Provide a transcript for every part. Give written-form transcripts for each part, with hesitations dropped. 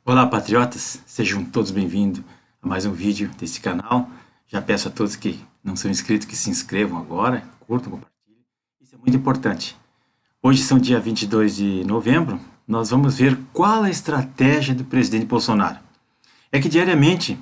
Olá, patriotas! Sejam todos bem-vindos a mais um vídeo desse canal. Já peço a todos que não são inscritos que se inscrevam agora, curtam, compartilhem. Isso é muito importante. Hoje são dia 22 de novembro, nós vamos ver qual a estratégia do presidente Bolsonaro. É que diariamente,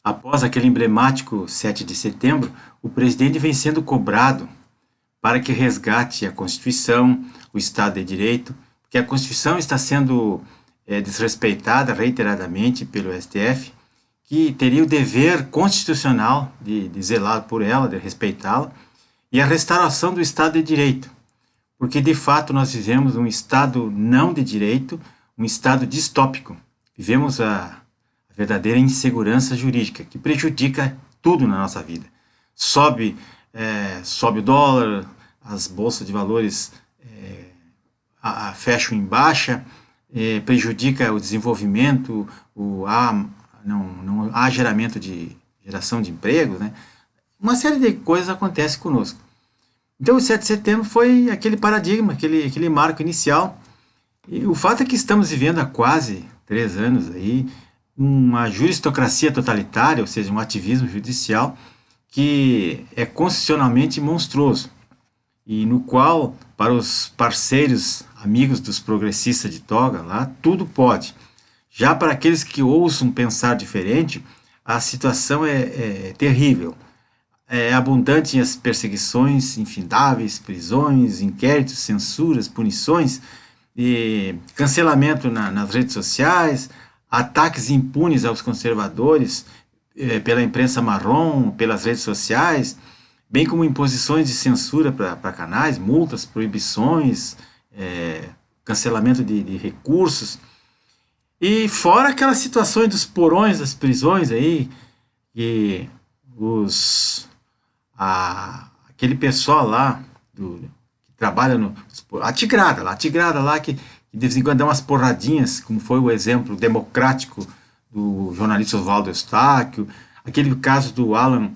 após aquele emblemático 7 de setembro, o presidente vem sendo cobrado para que resgate a Constituição, o Estado de Direito, porque a Constituição está sendo desrespeitada reiteradamente pelo STF, que teria o dever constitucional de zelar por ela, de respeitá-la, e a restauração do Estado de Direito, porque de fato nós vivemos um Estado não de direito, um Estado distópico. Vivemos a verdadeira insegurança jurídica, que prejudica tudo na nossa vida. Sobe o dólar, as bolsas de valores fecham em baixa, prejudica o desenvolvimento, não há geração de empregos, né? Uma série de coisas acontece conosco. Então o 7 de setembro foi aquele paradigma, aquele marco inicial. E o fato é que estamos vivendo há quase 3 anos aí uma juristocracia totalitária, ou seja, um ativismo judicial que é constitucionalmente monstruoso e no qual, para os parceiros, amigos dos progressistas de toga lá, tudo pode. Já para aqueles que ousam pensar diferente, a situação é terrível. É abundante as perseguições infindáveis, prisões, inquéritos, censuras, punições, e cancelamento nas redes sociais, ataques impunes aos conservadores pela imprensa marrom, pelas redes sociais, bem como imposições de censura para canais, multas, proibições, cancelamento de recursos, e fora aquelas situações dos porões, das prisões aí, que aquele pessoal lá, que trabalha a tigrada lá, que de vez em quando dá umas porradinhas, como foi o exemplo democrático do jornalista Oswaldo Eustáquio, aquele caso do Alan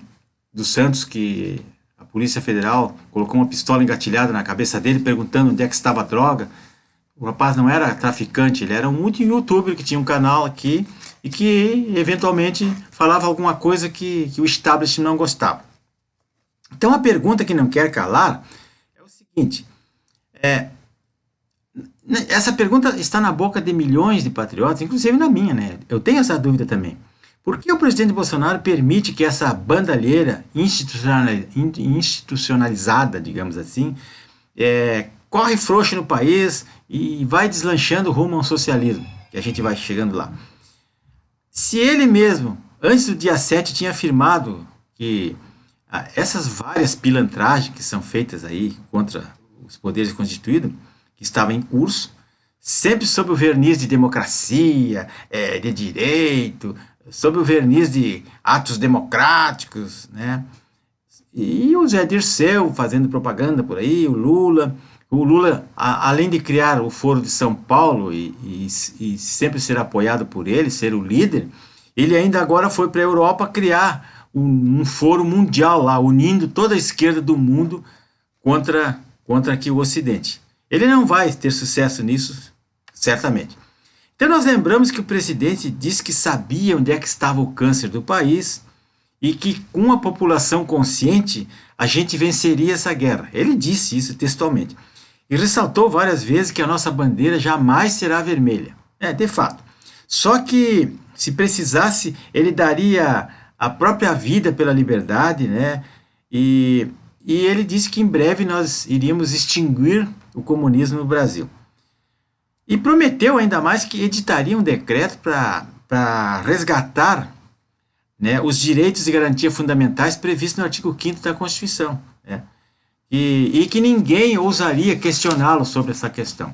dos Santos, que a Polícia Federal colocou uma pistola engatilhada na cabeça dele, perguntando onde é que estava a droga. O rapaz não era traficante, ele era um youtuber que tinha um canal aqui e que eventualmente falava alguma coisa que o establishment não gostava. Então a pergunta que não quer calar é o seguinte, essa pergunta está na boca de milhões de patriotas, inclusive na minha, né? Eu tenho essa dúvida também. Por que o presidente Bolsonaro permite que essa bandalheira institucionalizada, digamos assim, corre frouxa no país e vai deslanchando rumo ao socialismo, que a gente vai chegando lá? Se ele mesmo, antes do dia 7, tinha afirmado que essas várias pilantragens que são feitas aí contra os poderes constituídos, que estavam em curso, sempre sob o verniz de democracia, de direito, sob o verniz de atos democráticos, né? E o Zé Dirceu fazendo propaganda por aí, o Lula, além de criar o Foro de São Paulo e sempre ser apoiado por ele, ser o líder, ele ainda agora foi para a Europa criar um foro mundial lá, unindo toda a esquerda do mundo contra aqui o Ocidente. Ele não vai ter sucesso nisso, certamente. Então nós lembramos que o presidente disse que sabia onde é que estava o câncer do país e que com a população consciente a gente venceria essa guerra. Ele disse isso textualmente. E ressaltou várias vezes que a nossa bandeira jamais será vermelha. De fato. Só que, se precisasse, ele daria a própria vida pela liberdade, né? E ele disse que em breve nós iríamos extinguir o comunismo no Brasil. E prometeu ainda mais que editaria um decreto para resgatar, né, os direitos e garantias fundamentais previstos no artigo 5º da Constituição, né? E que ninguém ousaria questioná-lo sobre essa questão.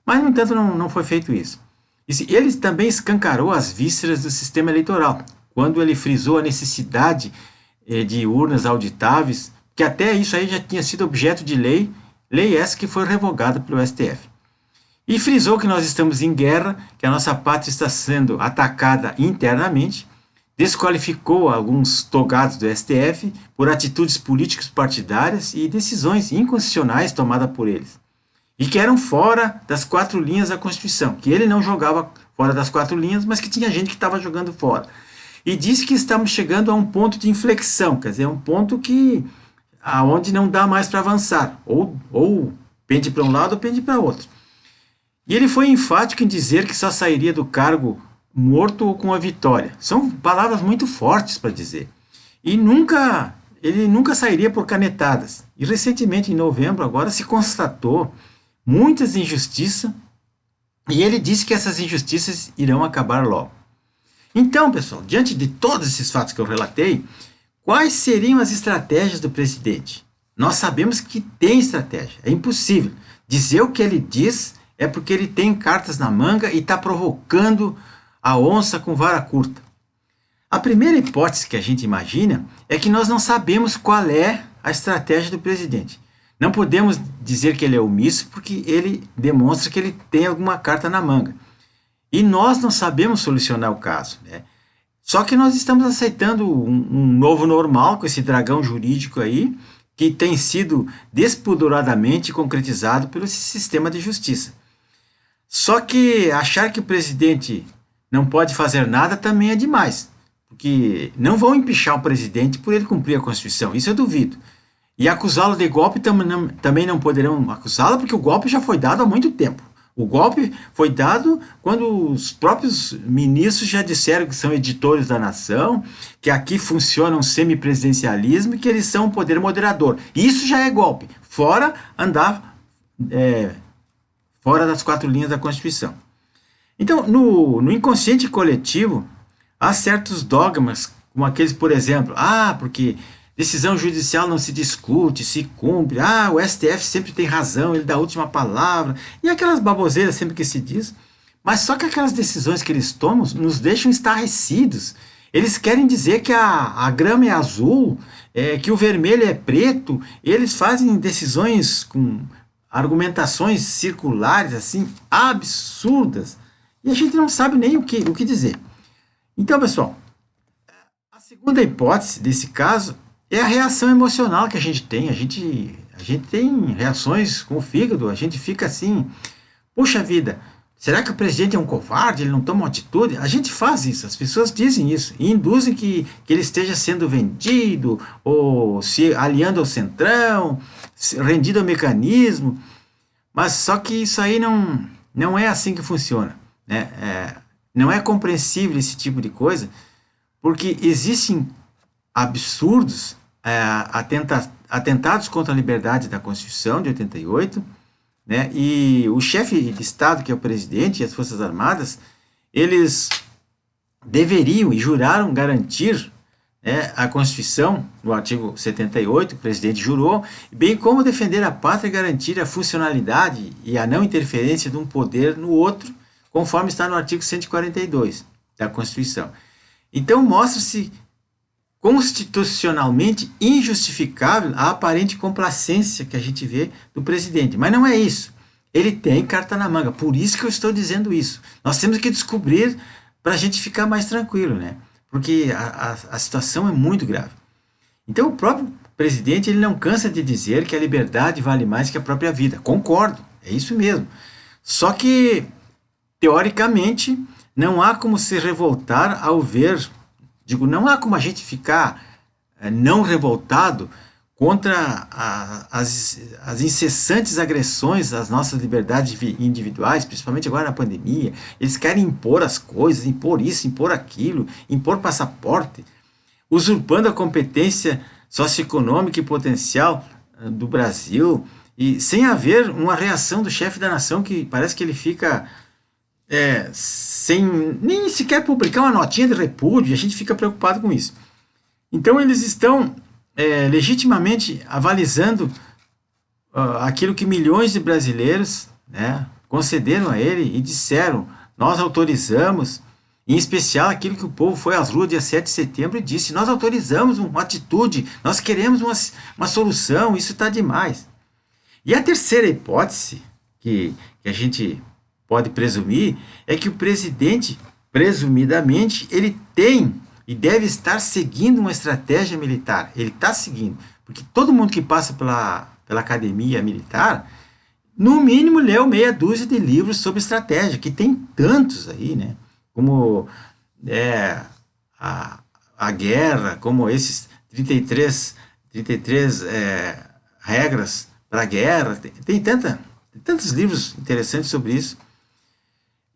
Mas, no entanto, não foi feito isso. Ele também escancarou as vísceras do sistema eleitoral, quando ele frisou a necessidade de urnas auditáveis, que até isso aí já tinha sido objeto de lei essa que foi revogada pelo STF. E frisou que nós estamos em guerra, que a nossa pátria está sendo atacada internamente, desqualificou alguns togados do STF por atitudes políticas partidárias e decisões inconstitucionais tomadas por eles, e que eram fora das 4 linhas da Constituição, que ele não jogava fora das quatro linhas, mas que tinha gente que estava jogando fora. E disse que estamos chegando a um ponto de inflexão, quer dizer, um ponto aonde não dá mais para avançar, ou pende para um lado ou pende para outro. E ele foi enfático em dizer que só sairia do cargo morto ou com a vitória. São palavras muito fortes para dizer. E ele nunca sairia por canetadas. E recentemente, em novembro, agora se constatou muitas injustiças, e ele disse que essas injustiças irão acabar logo. Então, pessoal, diante de todos esses fatos que eu relatei, quais seriam as estratégias do presidente? Nós sabemos que tem estratégia, é impossível. Dizer o que ele diz é porque ele tem cartas na manga e está provocando a onça com vara curta. A primeira hipótese que a gente imagina é que nós não sabemos qual é a estratégia do presidente. Não podemos dizer que ele é omisso porque ele demonstra que ele tem alguma carta na manga. E nós não sabemos solucionar o caso, né? Só que nós estamos aceitando um novo normal com esse dragão jurídico aí, que tem sido despudoradamente concretizado pelo sistema de justiça. Só que achar que o presidente não pode fazer nada também é demais, porque não vão empichar o presidente por ele cumprir a Constituição, isso eu duvido. E acusá-lo de golpe também não poderão acusá-lo, porque o golpe já foi dado há muito tempo. O golpe foi dado quando os próprios ministros já disseram que são editores da nação, que aqui funciona um semipresidencialismo e que eles são um poder moderador. Isso já é golpe, fora andar fora das quatro linhas da Constituição. Então, no inconsciente coletivo, há certos dogmas, como aqueles, por exemplo, porque decisão judicial não se discute, se cumpre. O STF sempre tem razão, ele dá a última palavra. E aquelas baboseiras sempre que se diz. Mas só que aquelas decisões que eles tomam nos deixam estarrecidos. Eles querem dizer que a grama é azul, que o vermelho é preto. Eles fazem decisões com argumentações circulares, assim, absurdas. E a gente não sabe nem o que dizer. Então, pessoal, a segunda hipótese desse caso é a reação emocional que a gente tem. A gente tem reações com o fígado, a gente fica assim, puxa vida, será que o presidente é um covarde, ele não toma uma atitude? A gente faz isso, as pessoas dizem isso, e induzem que ele esteja sendo vendido, ou se aliando ao centrão, rendido ao mecanismo, mas só que isso aí não é assim que funciona, né? Não é compreensível esse tipo de coisa, porque existem absurdos, atentados contra a liberdade da Constituição de 88, né? E o chefe de Estado, que é o presidente, e as Forças Armadas, eles deveriam e juraram garantir, né, a Constituição, no artigo 78, o presidente jurou, bem como defender a pátria e garantir a funcionalidade e a não interferência de um poder no outro, conforme está no artigo 142 da Constituição. Então, mostra-se constitucionalmente injustificável a aparente complacência que a gente vê do presidente. Mas não é isso. Ele tem carta na manga. Por isso que eu estou dizendo isso. Nós temos que descobrir para a gente ficar mais tranquilo, né? Porque a situação é muito grave. Então, o próprio presidente ele não cansa de dizer que a liberdade vale mais que a própria vida. Concordo, é isso mesmo. Só que, teoricamente, não há como se revoltar ao ver... não há como a gente ficar não revoltado contra as incessantes agressões às nossas liberdades individuais, principalmente agora na pandemia. Eles querem impor as coisas, impor isso, impor aquilo, impor passaporte, usurpando a competência socioeconômica e potencial do Brasil, e sem haver uma reação do chefe da nação, que parece que ele fica... sem nem sequer publicar uma notinha de repúdio, a gente fica preocupado com isso. Então eles estão legitimamente avalizando aquilo que milhões de brasileiros, né, concederam a ele e disseram, nós autorizamos, em especial aquilo que o povo foi às ruas dia 7 de setembro e disse, nós autorizamos uma atitude, nós queremos uma solução, isso está demais. E a terceira hipótese que a gente pode presumir é que o presidente, presumidamente, ele tem e deve estar seguindo uma estratégia militar. Ele está seguindo, porque todo mundo que passa pela academia militar no mínimo, leu meia dúzia de livros sobre estratégia, que tem tantos aí, né? Como a, a guerra, como esses 33 regras para a guerra. Tem tantos livros interessantes sobre isso.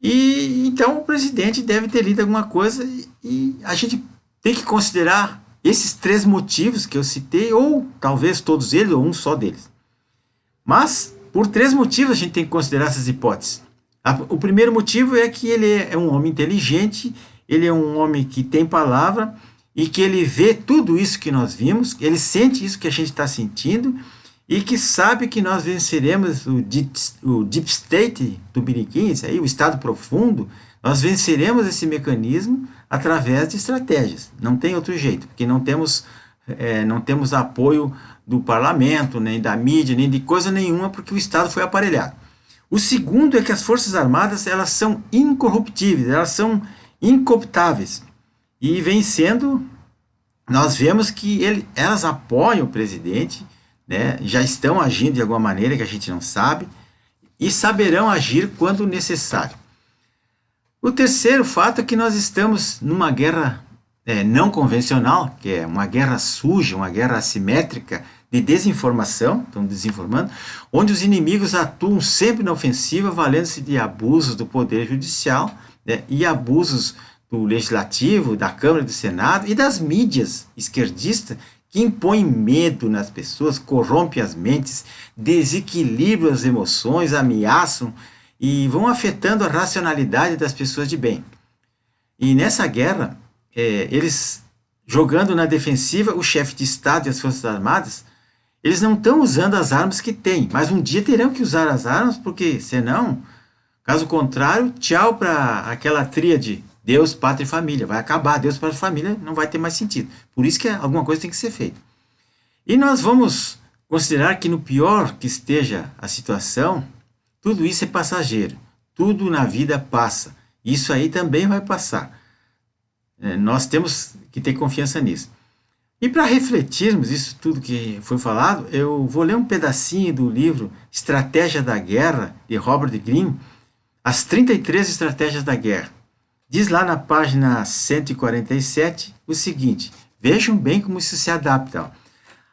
E então o presidente deve ter lido alguma coisa e a gente tem que considerar esses 3 motivos que eu citei, ou talvez todos eles, ou um só deles. Mas, por 3 motivos, a gente tem que considerar essas hipóteses. O primeiro motivo é que ele é um homem inteligente, ele é um homem que tem palavra e que ele vê tudo isso que nós vimos, ele sente isso que a gente está sentindo e que sabe que nós venceremos o deep state do Biriquins, aí, o estado profundo, nós venceremos esse mecanismo através de estratégias. Não tem outro jeito, porque não temos apoio do parlamento, nem da mídia, nem de coisa nenhuma, porque o Estado foi aparelhado. O segundo é que as Forças Armadas, elas são incorruptíveis, elas são incooptáveis. E vem sendo, nós vemos que elas apoiam o presidente, né, já estão agindo de alguma maneira que a gente não sabe, e saberão agir quando necessário. O terceiro fato é que nós estamos numa guerra não convencional, que é uma guerra suja, uma guerra assimétrica de desinformação, estão desinformando, onde os inimigos atuam sempre na ofensiva, valendo-se de abusos do poder judicial, né, e abusos do legislativo, da Câmara e do Senado e das mídias esquerdistas, que impõem medo nas pessoas, corrompem as mentes, desequilibram as emoções, ameaçam e vão afetando a racionalidade das pessoas de bem. E nessa guerra, eles jogando na defensiva, o chefe de Estado e as Forças Armadas, eles não estão usando as armas que têm, mas um dia terão que usar as armas, porque senão, caso contrário, tchau para aquela tríade Deus, Pátria e Família. Vai acabar, Deus, Pátria e Família não vai ter mais sentido. Por isso que alguma coisa tem que ser feita. E nós vamos considerar que no pior que esteja a situação, tudo isso é passageiro. Tudo na vida passa. Isso aí também vai passar. Nós temos que ter confiança nisso. E para refletirmos isso tudo que foi falado, eu vou ler um pedacinho do livro Estratégia da Guerra, de Robert Greene, As 33 Estratégias da Guerra. Diz lá na página 147 o seguinte, vejam bem como isso se adapta. Ó.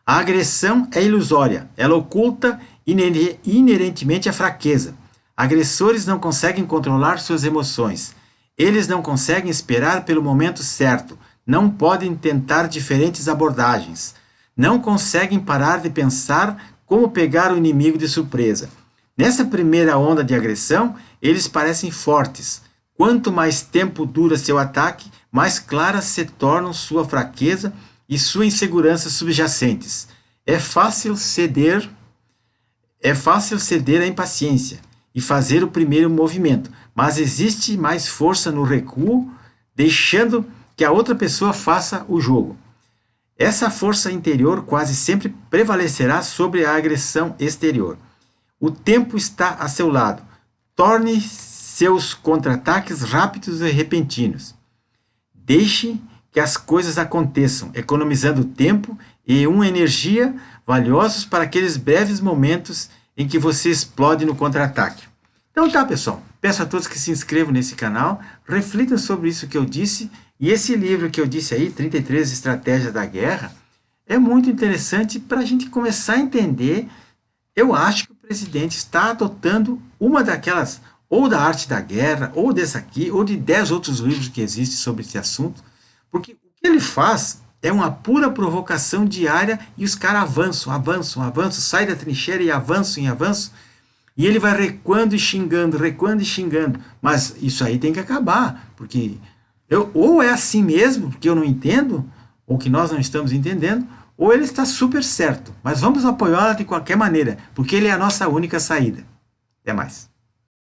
A agressão é ilusória, ela oculta inerentemente a fraqueza. Agressores não conseguem controlar suas emoções. Eles não conseguem esperar pelo momento certo. Não podem tentar diferentes abordagens. Não conseguem parar de pensar como pegar o inimigo de surpresa. Nessa primeira onda de agressão, eles parecem fortes. Quanto mais tempo dura seu ataque, mais claras se tornam sua fraqueza e sua insegurança subjacentes. É fácil ceder à impaciência e fazer o primeiro movimento, mas existe mais força no recuo, deixando que a outra pessoa faça o jogo. Essa força interior quase sempre prevalecerá sobre a agressão exterior. O tempo está a seu lado. Torne seus contra-ataques rápidos e repentinos. Deixe que as coisas aconteçam, economizando tempo e uma energia valiosos para aqueles breves momentos em que você explode no contra-ataque. Então tá, pessoal. Peço a todos que se inscrevam nesse canal, reflitam sobre isso que eu disse, e esse livro que eu disse aí, 33 Estratégias da Guerra, é muito interessante para a gente começar a entender. Eu acho que o presidente está adotando uma daquelas, ou da arte da guerra, ou dessa aqui, ou de 10 outros livros que existem sobre esse assunto, porque o que ele faz é uma pura provocação diária e os caras avançam, saem da trincheira e avançam, e ele vai recuando e xingando, mas isso aí tem que acabar, porque ou é assim mesmo, porque eu não entendo, ou que nós não estamos entendendo, ou ele está super certo, mas vamos apoiá-la de qualquer maneira, porque ele é a nossa única saída. Até mais.